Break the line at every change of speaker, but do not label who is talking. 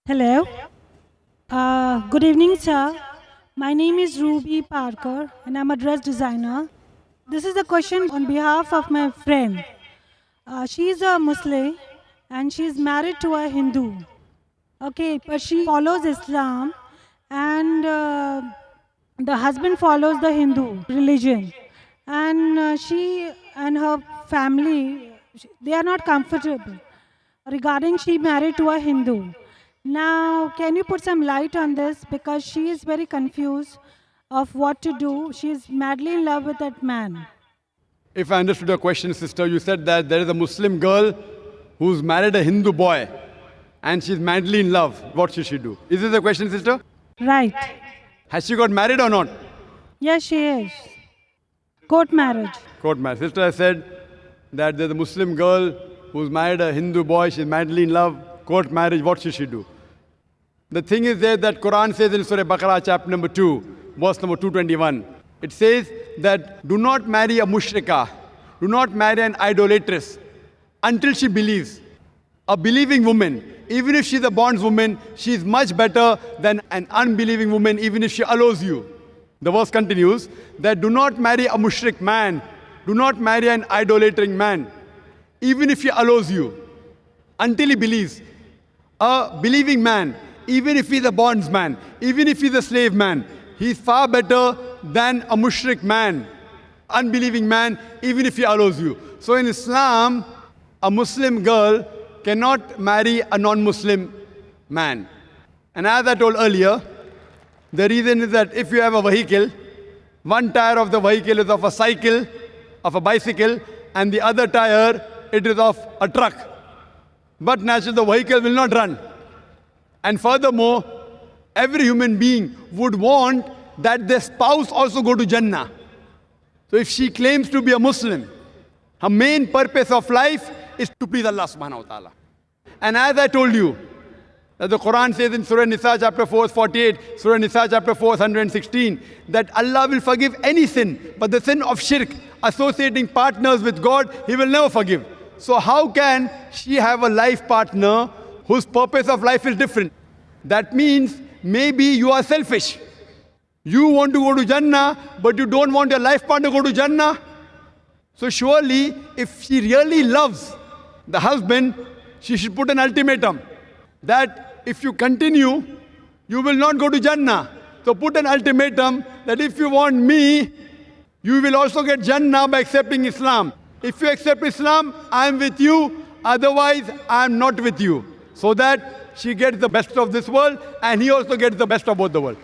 Hello. Good evening, sir. My name is Ruby Parker, and I'm a dress designer. This is a question on behalf of my friend. She is a Muslim, and she is married to a Hindu. Okay, but she follows Islam, and the husband follows the Hindu religion. And she and her family, they are not comfortable regarding she married to a Hindu. Now, can you put some light on this? Because she is very confused of what to do. She is madly in love with that man.
If I understood your question, sister, you said that there is a Muslim girl who's married a Hindu boy and she's madly in love. What should she do? Is this the question, sister?
Right.
Has she got married or not?
Yes, she is. Court marriage.
Court marriage. Sister has said that there's a Muslim girl who's married a Hindu boy, she's madly in love. Court marriage, what should she do? The thing is there that Quran says in Surah Baqarah chapter number 2, verse number 221. It says that do not marry a mushrika, do not marry an idolatress until she believes. A believing woman, even if she's a bondswoman, she's much better than an unbelieving woman, even if she allows you. The verse continues that do not marry a mushrik man, do not marry an idolating man, even if he allows you, until he believes. A believing man, even if he's a bondsman, even if he's a slave man, he's far better than a mushrik man, unbelieving man, even if he allows you. So in Islam, a Muslim girl cannot marry a non-Muslim man. And as I told earlier, the reason is that if you have a vehicle, one tire of the vehicle is of a cycle, of a bicycle, and the other tire, it is of a truck. But naturally, the vehicle will not run. And furthermore, every human being would want that their spouse also go to Jannah. So if she claims to be a Muslim, her main purpose of life is to please Allah subhanahu wa ta'ala. And as I told you, that the Quran says in Surah Nisa chapter 4, 48, Surah Nisa chapter 4, 116, that Allah will forgive any sin, but the sin of shirk, associating partners with God, He will never forgive. So how can she have a life partner whose purpose of life is different? That means maybe you are selfish. You want to go to Jannah, but you don't want your life partner to go to Jannah. So surely, if she really loves the husband, she should put an ultimatum that if you continue, you will not go to Jannah. So put an ultimatum that if you want me, you will also get Jannah by accepting Islam. If you accept Islam, I am with you. Otherwise, I am not with you. So that she gets the best of this world and he also gets the best of both the world.